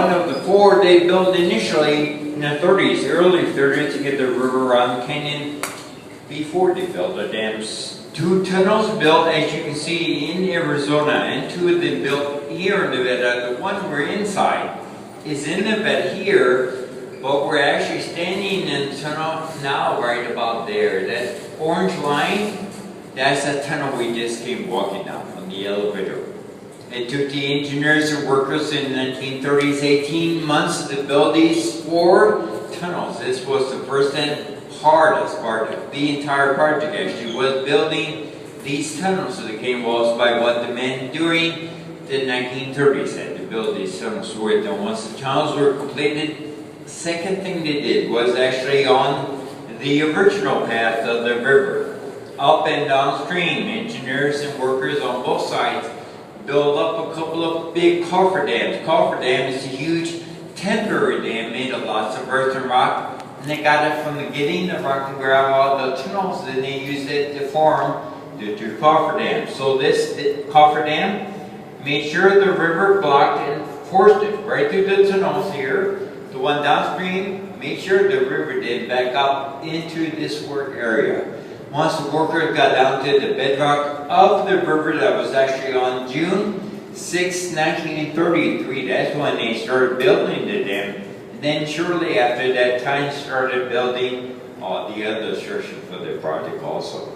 one of the four they built initially in the 30s, early 30s, to get the river around the canyon before they built the dams. 2 tunnels built, as you can see, in Arizona, and 2 of them built here in Nevada. The one we're inside is in Nevada here, but we're actually standing in the tunnel now right about there. That orange line, that's a tunnel we just came walking down from the elevator. It took the engineers and workers in the 1930s 18 months to build these 4 tunnels. This was the first and hardest part of the entire project, actually, was building these tunnels to the cane walls by what the men during the 1930s had to build these tunnels with. And once the tunnels were completed, the second thing they did was actually on the original path of the river, up and downstream. Engineers and workers on both sides build up a couple of big coffer dams. Coffer dam is a huge temporary dam made of lots of earth and rock. And they got it from getting the rock and gravel out of the tunnels, and they used it to form the 2 coffer dams. So this coffer dam made sure the river blocked and forced it right through the tunnels here. The one downstream made sure the river didn't back up into this work area. Once the workers got down to the bedrock of the river, that was actually on June 6, 1933, that's when they started building the dam. Then shortly after that time started building all the other structure for the project also.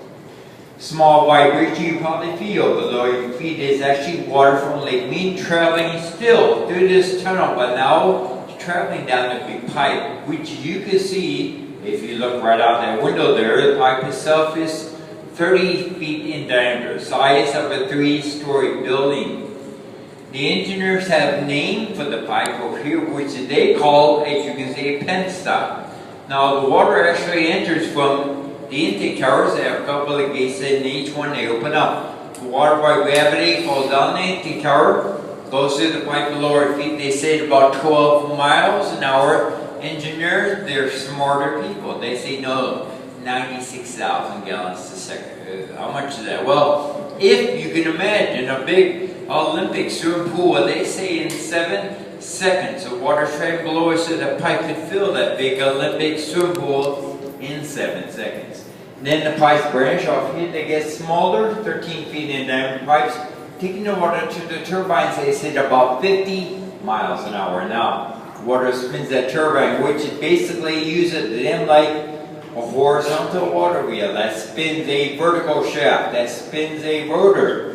Small vibration you probably feel below your feet is actually water from Lake Mead traveling still through this tunnel, but now it's traveling down a big pipe, which you can see if you look right out that window there. The pipe itself is 30 feet in diameter, size of a 3-story building. The engineers have a name for the pipe over here, which they call, as you can see, a penstock. Now the water actually enters from the intake towers. They have a couple of gates in each one. They open up. The water by gravity falls down the intake tower, goes through the pipe below our feet. They say about 12 miles an hour. Engineers, they're smarter people. They say no, 96,000 gallons a second. How much is that? Well, if you can imagine a big Olympic swimming pool, they say in 7 seconds the water trapped below us, so the pipe could fill that big Olympic swimming pool in 7 seconds. Then the pipes branch off here, they get smaller, 13 feet in diameter pipes, taking the water to the turbines. They say about 50 miles an hour. Now, water spins that turbine, which it basically uses them like a horizontal water wheel that spins a vertical shaft, that spins a rotor,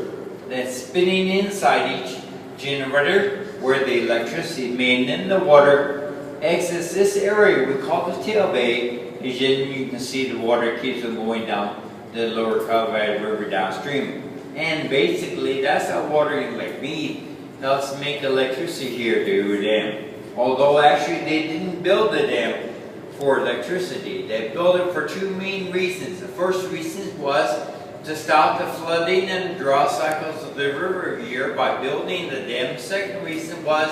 that's spinning inside each generator where the electricity is made, and then the water exits this area we call the tail bay. As you can see, the water keeps on going down the lower Colorado River downstream. And basically, that's how water in Lake Mead helps make electricity here to Hoover Dam. Although actually they didn't build the dam for electricity. They built it for 2 main reasons. The first reason was to stop the flooding and drought cycles of the river here by building the dam. The second reason was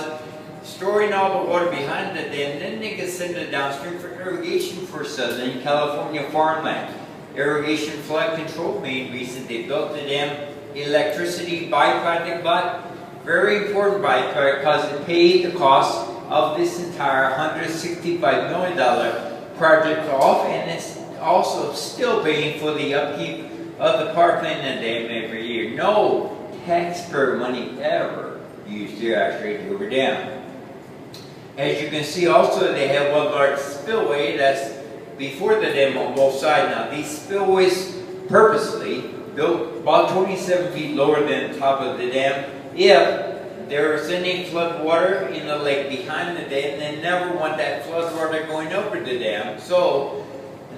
storing all the water behind the dam, then they could send it downstream for irrigation for Southern California farmland. Irrigation flood control, main reason they built the dam. Electricity byproduct, but very important byproduct because it paid the cost of this entire $165 million project off, and it's also still paying for the upkeep of the parkland and dam every year. No taxpayer money ever used here actually to Hoover Dam. As you can see also, they have one large spillway that's before the dam on both sides. Now these spillways purposely built about 27 feet lower than the top of the dam. If there's any flood water in the lake behind the dam, they never want that flood water going over the dam. So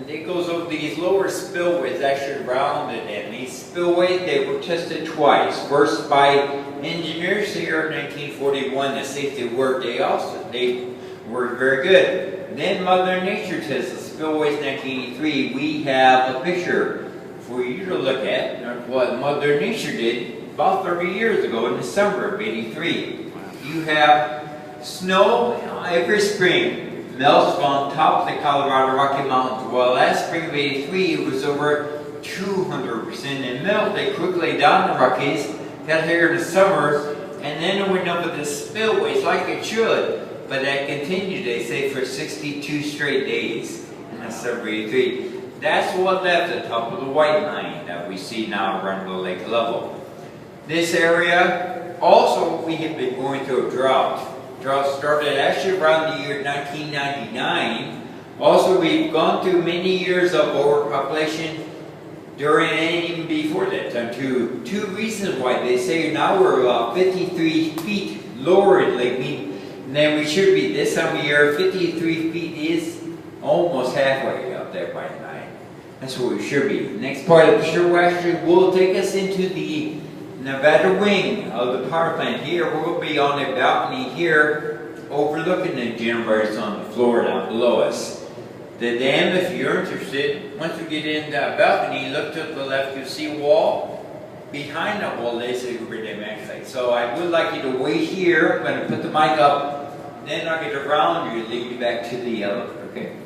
it goes over these lower spillways actually around the dam. These spillways, they were tested twice. First by engineers here in 1941 to see if they worked. They worked very good. Then Mother Nature tested the spillways in 1983. We have a picture for you to look at of what Mother Nature did about 30 years ago in the summer of '83. You have snow every spring. Melts from top of the Colorado Rocky Mountains. Well, last spring of '83, it was over 200% in melt. They quickly down the Rockies, got here in the summer, and then it went over the spillways like it should. but that continued, they say, for 62 straight days. And that's December 83. That's what left the top of the white line that we see now around the lake level. This area, also, we have been going through a drought. Drought started actually around the year 1999. Also, we've gone through many years of overpopulation during and even before that time. Two reasons why they say now we're about 53 feet lower in Lake Mead than we should be this time of year. 53 feet is almost halfway up there by tonight. That's where we should be. The next part of the show actually will take us into the Nevada wing of the power plant. Here we'll be on a balcony here overlooking the generators on the floor down below us. The dam, if you're interested, once we get in the balcony, look to the left, you'll see a wall. Behind that wall is the Hoover Dam site. So I would like you to wait here. I'm going to put the mic up, then I'll get around you and lead you back to the elevator, okay?